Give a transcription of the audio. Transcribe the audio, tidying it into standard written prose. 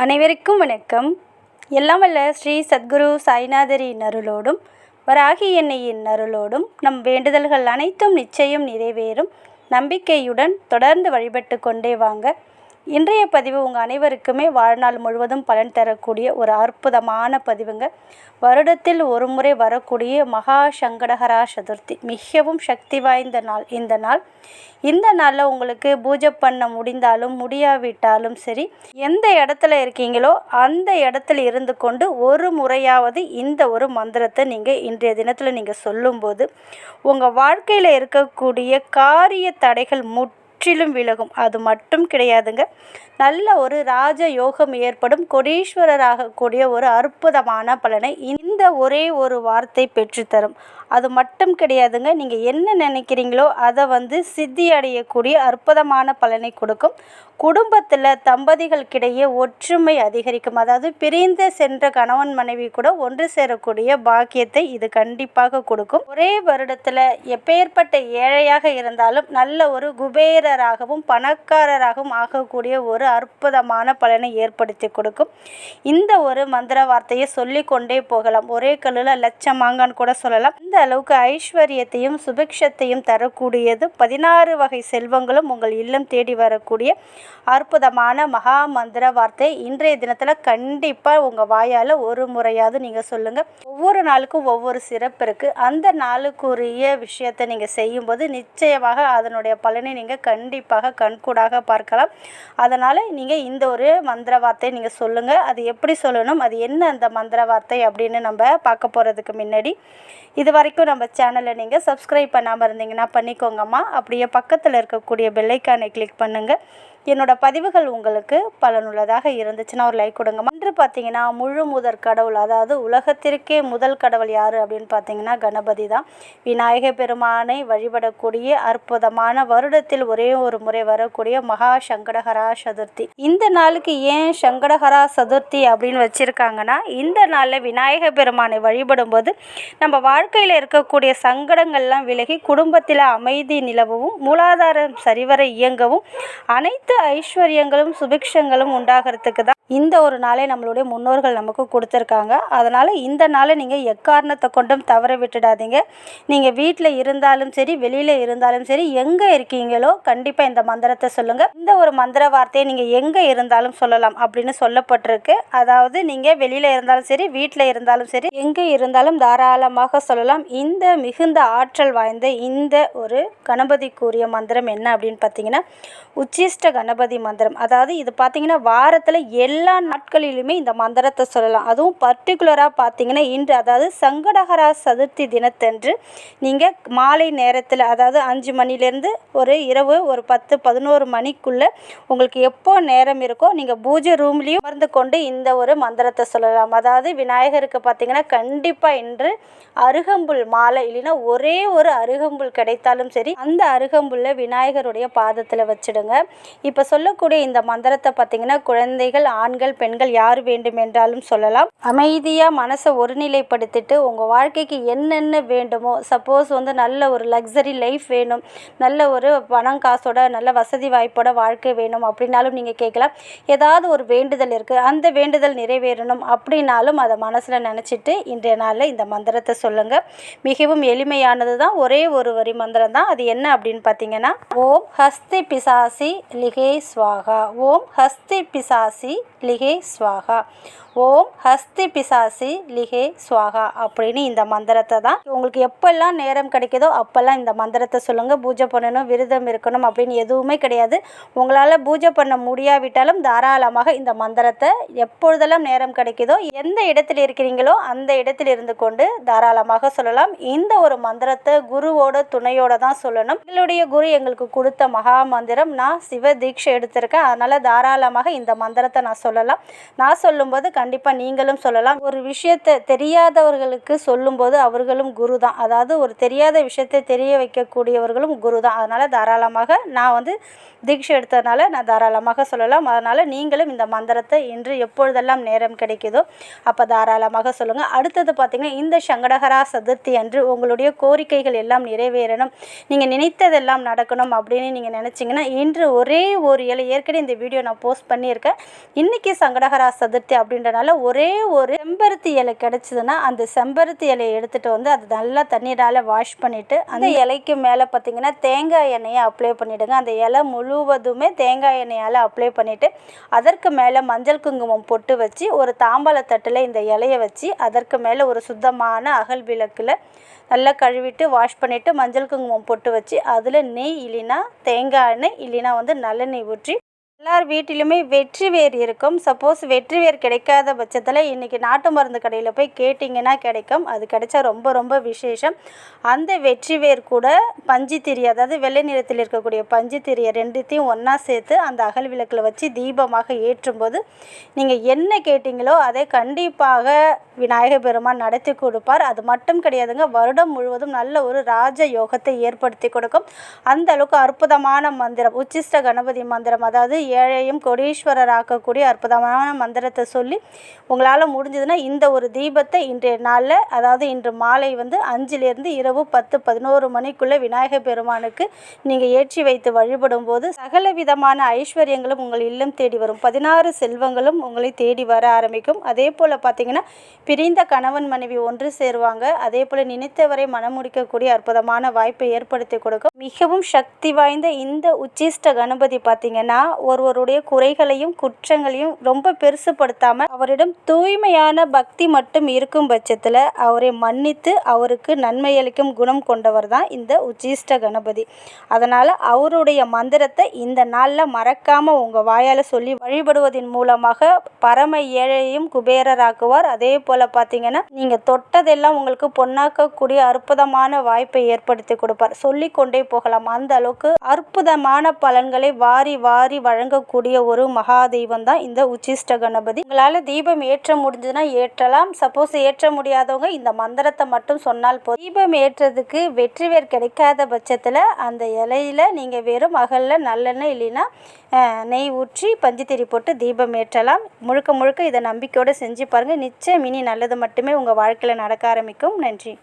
அனைவருக்கும் வணக்கம். எல்லாம் வல்ல ஸ்ரீ சத்குரு சாய்நாதரின் அருளோடும் வராகி எண்ணெயின் அருளோடும் நம் வேண்டுதல்கள் அனைத்தும் நிச்சயம் நிறைவேறும் நம்பிக்கையுடன் தொடர்ந்து வழிபட்டு கொண்டே வாங்க. இன்றைய பதிவு உங்கள் அனைவருக்குமே வாழ்நாள் முழுவதும் பலன் தரக்கூடிய ஒரு அற்புதமான பதிவுங்க. வருடத்தில் ஒரு முறை வரக்கூடிய மகா சங்கடஹரா சதுர்த்தி மிகவும் சக்தி வாய்ந்த நாள். இந்த நாளில் உங்களுக்கு பூஜை பண்ண முடிந்தாலும் முடியாவிட்டாலும் சரி, எந்த இடத்துல இருக்கீங்களோ அந்த இடத்துல இருந்து கொண்டு ஒரு முறையாவது இந்த ஒரு மந்திரத்தை நீங்கள் இன்றைய தினத்தில் நீங்கள் சொல்லும்போது உங்கள் வாழ்க்கையில் இருக்கக்கூடிய காரிய தடைகள் முற்றிலும் விலகும். அது மட்டும் கிடையாதுங்க, நல்ல ஒரு ராஜ யோகம் ஏற்படும், கொடீஸ்வரராகக்கூடிய ஒரு அற்புதமான பலனை இந்த ஒரே ஒரு வார்த்தை பெற்றுத்தரும். அது மட்டும் கிடையாதுங்க, நீங்கள் என்ன நினைக்கிறீங்களோ அதை சித்தி அடையக்கூடிய அற்புதமான பலனை கொடுக்கும். குடும்பத்தில் தம்பதிகளுக்கிடையே ஒற்றுமை அதிகரிக்கும். அதாவது பிரிந்து சென்ற கணவன் மனைவி கூட ஒன்று சேரக்கூடிய பாக்கியத்தை இது கண்டிப்பாக கொடுக்கும். ஒரே வருடத்தில் எப்பேற்பட்ட ஏழையாக இருந்தாலும் நல்ல ஒரு குபேரராகவும் பணக்காரராகவும் ஆகக்கூடிய ஒரு அற்புதமான பலனை ஏற்படுத்தி கொடுக்கும். இந்த ஒரு மந்திர வார்த்தையை சொல்லி கொண்டே போகலாம். ஒரே கல்லில் லட்சம் மாங்கான்னு கூட சொல்லலாம். இந்த அளவுக்கு ஐஸ்வர்யத்தையும் சுபிக்ஷத்தையும் தரக்கூடியது. 16 வகை செல்வங்களும் உங்கள் இல்லம் தேடி வரக்கூடிய அற்புதமான மகா மந்திர வார்த்தை இன்றைய தினத்தில் கண்டிப்பாக உங்கள் வாயால் ஒரு முறையாவது நீங்கள் சொல்லுங்கள். ஒவ்வொரு நாளுக்கும் ஒவ்வொரு சிறப்பு இருக்குது. அந்த நாளுக்குரிய விஷயத்தை நீங்கள் செய்யும்போது நிச்சயமாக அதனுடைய பலனை நீங்கள் கண்டிப்பாக கண்கூடாக பார்க்கலாம். அதனால் நீங்கள் இந்த ஒரு மந்திர வார்த்தையை நீங்கள் சொல்லுங்கள். அது எப்படி சொல்லணும், அது என்ன அந்த மந்திர வார்த்தை அப்படின்னு நம்ம பார்க்க போகிறதுக்கு முன்னாடி இது வரைக்கும் நம்ம சேனலை நீங்கள் சப்ஸ்கிரைப் பண்ணாமல் இருந்தீங்கன்னா பண்ணிக்கோங்கம்மா. அப்படியே பக்கத்தில் இருக்கக்கூடிய பெல்லைக்கானை கிளிக் பண்ணுங்கள். என்னோடய பதிவுகள் உங்களுக்கு பலனுள்ளதாக இருந்துச்சுன்னா ஒரு லைக் கொடுங்கம்மா. இன்று பார்த்தீங்கன்னா முழு முதற் கடவுள், அதாவது உலகத்திற்கே முதல் கடவுள் யார் அப்படின்னு பார்த்தீங்கன்னா கணபதி தான். விநாயக பெருமானை வழிபடக்கூடிய அற்புதமான வருடத்தில் ஒரே ஒரு முறை வரக்கூடிய மகா சங்கடஹரா சதுர்த்தி. இந்த நாளுக்கு ஏன் சங்கடஹரா சதுர்த்தி அப்படின்னு வச்சுருக்காங்கன்னா, இந்த நாளில் விநாயக பெருமானை வழிபடும் போது நம்ம வாழ்க்கையில் இருக்கக்கூடிய சங்கடங்கள்லாம் விலகி குடும்பத்தில் அமைதி நிலவும், மூலாதாரம் சரிவர இயங்கவும், அனைத்து ஐஸ்வர்யங்களும் சுபிக்ஷங்களும் உண்டாகிறதுக்கு தான் இந்த ஒரு நாளை நம்மளுடைய முன்னோர்கள் நமக்கு கொடுத்துருக்காங்க. அதனால் இந்த நாளை நீங்கள் எக்காரணத்தை கொண்டும் தவற விட்டுடாதீங்க. நீங்கள் வீட்டில் இருந்தாலும் சரி, வெளியில் இருந்தாலும் சரி, எங்கே இருக்கீங்களோ கண்டிப்பாக இந்த மந்திரத்தை சொல்லுங்கள். இந்த ஒரு மந்திர வார்த்தையை நீங்கள் எங்கே இருந்தாலும் சொல்லலாம் அப்படின்னு சொல்லப்பட்டிருக்கு. அதாவது நீங்கள் வெளியில் இருந்தாலும் சரி, வீட்டில் இருந்தாலும் சரி, எங்கே இருந்தாலும் தாராளமாக சொல்லலாம். இந்த மிகுந்த ஆற்றல் வாய்ந்த இந்த ஒரு கணபதிக்குரிய மந்திரம் என்ன அப்படின்னு பார்த்தீங்கன்னா உச்சிஷ்ட கணபதி மந்திரம். அதாவது இது பார்த்தீங்கன்னா வாரத்தில் எல்லா நாட்களிலுமே இந்த மந்திரத்தை சொல்லலாம். அதுவும் பர்டிகுலராக பார்த்தீங்கன்னா இன்று, அதாவது சங்கடஹரா சதுர்த்தி தினத்தன்று நீங்கள் மாலை நேரத்தில், அதாவது 5 மணிலேருந்து ஒரு இரவு ஒரு 10-11 மணிக்குள்ளே உங்களுக்கு எப்போ நேரம் இருக்கோ நீங்கள் பூஜை ரூம்லேயும் அமர்ந்து கொண்டு இந்த ஒரு மந்திரத்தை சொல்லலாம். அதாவது விநாயகருக்கு பார்த்தீங்கன்னா கண்டிப்பாக இன்று அருகம்புல் மாலை, இல்லைன்னா ஒரே ஒரு அருகம்புல் கிடைத்தாலும் சரி, அந்த அருகம்புல்லை விநாயகருடைய பாதத்தில் வச்சிடுங்க. இப்போ சொல்லக்கூடிய இந்த மந்திரத்தை பார்த்தீங்கன்னா குழந்தைகள், ஆண்கள், பெண்கள் யார் வேண்டுமென்றாலும் சொல்லலாம். அமைதியாக மனசை ஒருநிலைப்படுத்திட்டு உங்கள் வாழ்க்கைக்கு என்னென்ன வேண்டுமோ, சப்போஸ் நல்ல ஒரு லக்ஸரி லைஃப் வேணும், நல்ல ஒரு பணம் காசோட நல்ல வசதி வாய்ப்போட வாழ்க்கை வேணும் அப்படின்னாலும் நீங்கள் கேட்கலாம். ஏதாவது ஒரு வேண்டுதல் இருக்குது, அந்த வேண்டுதல் நிறைவேறணும் அப்படின்னாலும் அதை மனசில் நினச்சிட்டு இன்றைய நாளில் இந்த மந்திரத்தை சொல்லுங்கள். மிகவும் எளிமையானது தான், ஒரே ஒரு வரி மந்திரம் தான். அது என்ன அப்படின்னு பார்த்தீங்கன்னா, ஓம் ஹஸ்தி பிசாசி லிகே ஸ்வாகா, ஓம் ஹஸ்தி பிசாசி லிகே ஸ்வாகா, ஓம் ஹஸ்தி பிசாசி லிகே ஸ்வாகா அப்படின்னு இந்த மந்திரத்தை தான் உங்களுக்கு எப்பெல்லாம் நேரம் கிடைக்குதோ அப்போல்லாம் இந்த மந்திரத்தை சொல்லுங்கள். பூஜை பண்ணணும், விரதம் இருக்கணும் அப்படின்னு எதுவுமே கிடையாது. உங்களால் பூஜை பண்ண முடியாவிட்டாலும் தாராளமாக இந்த மந்திரத்தை எப்பொழுதெல்லாம் நேரம் கிடைக்குதோ, எந்த இடத்தில் இருக்கிறீங்களோ அந்த இடத்தில் இருந்து கொண்டு தாராளமாக சொல்லலாம். இந்த ஒரு மந்திரத்தை குருவோட துணையோட தான் சொல்லணும். எங்களுடைய குரு எங்களுக்கு கொடுத்த மகா மந்திரம். நான் சிவ தீட்சை எடுத்திருக்கேன், அதனால் தாராளமாக இந்த மந்திரத்தை நான் சொல்லலாம். நான் சொல்லும்போது கண்டிப்பாக நீங்களும் சொல்லலாம். ஒரு விஷயத்தை தெரியாதவர்களுக்கு சொல்லும்போது அவர்களும் குரு தான். அதாவது ஒரு தெரியாத விஷயத்தை தெரிய வைக்கக்கூடியவர்களும் குரு தான். அதனால் தாராளமாக நான் தீட்சை எடுத்ததுனால நான் தாராளமாக சொல்லலாம். அதனால் நீங்களும் இந்த மந்திரத்தை இன்று எப்பொழுதெல்லாம் நேரம் கிடைக்குதோ அப்போ தாராளமாக சொல்லுங்கள். அடுத்தது பார்த்திங்கன்னா, இந்த சங்கடஹரா சதுர்த்தி அன்று உங்களுடைய கோரிக்கைகள் எல்லாம் நிறைவேறணும், நீங்கள் நினைத்ததெல்லாம் நடக்கணும் அப்படின்னு நீங்கள் நினச்சிங்கன்னா இன்று ஒரே ஒரு இலை, ஏற்கனவே இந்த வீடியோ நான் போஸ்ட் பண்ணியிருக்கேன், இன்றைக்கி இன்றைக்கி சங்கடஹர சதுர்த்தி அப்படின்றனால ஒரே ஒரு செம்பருத்தி இலை கிடச்சிதுன்னா அந்த செம்பருத்தி இலையை எடுத்துகிட்டு வந்து அது நல்லா தண்ணீரால் வாஷ் பண்ணிவிட்டு அந்த இலைக்கு மேலே பார்த்திங்கன்னா தேங்காய் எண்ணெயை அப்ளை பண்ணிவிடுங்க. அந்த இலை முழுவதுமே தேங்காய் எண்ணெயால் அப்ளை பண்ணிவிட்டு அதற்கு மேலே மஞ்சள் குங்குமம் பொட்டு வச்சு ஒரு தாம்பாளத்தட்டில் இந்த இலையை வச்சு அதற்கு மேலே ஒரு சுத்தமான அகல் விளக்கில் நல்லா கழுவிட்டு வாஷ் பண்ணிவிட்டு மஞ்சள் குங்குமம் பொட்டு வச்சு அதில் நெய் இல்லைன்னா தேங்காய் எண்ணெய் இல்லைன்னா வந்து நல்லெண்ணெய் ஊற்றி எல்லார் வீட்டிலுமே வெற்றி வேர் இருக்கும். சப்போஸ் வெற்றி வேர் கிடைக்காத பட்சத்தில் இன்றைக்கி நாட்டு மருந்து கடையில் போய் கேட்டிங்கன்னா கிடைக்கும். அது கிடைச்சா ரொம்ப ரொம்ப விசேஷம். அந்த வெற்றி வேர் கூட பஞ்சு திரி, அதாவது வெள்ளை நிறத்தில் இருக்கக்கூடிய பஞ்சு திரியை ரெண்டுத்தையும் ஒன்றா சேர்த்து அந்த அகல் விளக்கில் வச்சு தீபமாக ஏற்றும்போது நீங்கள் என்ன கேட்டிங்களோ அதை கண்டிப்பாக விநாயகர் பெருமான் நடத்தி கொடுப்பார். அது மட்டும் கிடையாதுங்க, வருடம் முழுவதும் நல்ல ஒரு ராஜ யோகத்தை ஏற்படுத்தி கொடுக்கும். அந்த அளவுக்கு அற்புதமான மந்திரம், உச்சிஷ்ட கணபதி மந்திரம், அதாவது ஏழையும் கோடீஸ்வரர் ஆக்கக்கூடிய அற்புதமான மந்திரத்தை சொல்லி உங்களால் முடிஞ்சதுன்னா இந்த ஒரு தீபத்தை இன்றைய நாளில், அதாவது இன்று மாலை வந்து 5லேருந்து இரவு 10-11 மணிக்குள்ளே விநாயகர் பெருமானுக்கு நீங்கள் ஏற்றி வைத்து வழிபடும் போது சகல விதமான ஐஸ்வர்யங்களும் உங்கள் இல்லம் தேடி வரும். 16 செல்வங்களும் உங்களை தேடி வர ஆரம்பிக்கும். அதே போல் பார்த்திங்கன்னா பிரிந்த கணவன் மனைவி ஒன்று சேருவாங்க. அதே போல் நினைத்தவரை மனம் முடிக்கக்கூடிய அற்புதமான வாய்ப்பை ஏற்படுத்தி கொடுக்கும். மிகவும் சக்தி வாய்ந்த இந்த உச்சிஷ்ட கணபதி பார்த்திங்கன்னா ஒருவருடைய குறைகளையும் குற்றங்களையும் ரொம்ப பெருசுப்படுத்தாமல் அவரிடம் தூய்மையான பக்தி மட்டும் இருக்கும் பட்சத்தில் அவரை மன்னித்து அவருக்கு நன்மை அளிக்கும் குணம் கொண்டவர் தான் இந்த உச்சிஷ்ட கணபதி. அதனால் அவருடைய மந்திரத்தை இந்த நாளில் மறக்காமல் உங்கள் வாயால் சொல்லி வழிபடுவதன் மூலமாக பரம ஏழையும் குபேரராக்குவார். அதே போல் பார்த்தீங்கன்னா நீங்கள் தொட்டதெல்லாம் உங்களுக்கு பொன்னாக்கக்கூடிய அற்புதமான வாய்ப்பை ஏற்படுத்தி கொடுப்பார். சொல்லிக்கொண்டே போகலாம். அந்த அளவுக்கு அற்புதமான பலன்களை வாரி வாரி வழங்கக்கூடிய ஒரு மகா தெய்வம் தான் இந்த உச்சிஷ்ட கணபதி. உங்களால் தீபம் ஏற்ற முடிஞ்சதுன்னா ஏற்றலாம். சப்போஸ் ஏற்ற முடியாதவங்க இந்த மந்திரத்தை மட்டும் சொன்னால் போதும். தீபம் ஏற்றதுக்கு வெற்றி வேர் கிடைக்காத பட்சத்தில் அந்த இலையில நீங்கள் வெறும் அகலில் நல்லெண்ணெய் இல்லைன்னா நெய் ஊற்றி பஞ்சுத்திரி போட்டு தீபம் ஏற்றலாம். முழுக்க முழுக்க இதை நம்பிக்கையோடு செஞ்சு பாருங்கள். நிச்சயம் இனி நல்லது மட்டுமே உங்கள் வாழ்க்கையில் நடக்க ஆரம்பிக்கும். நன்றி.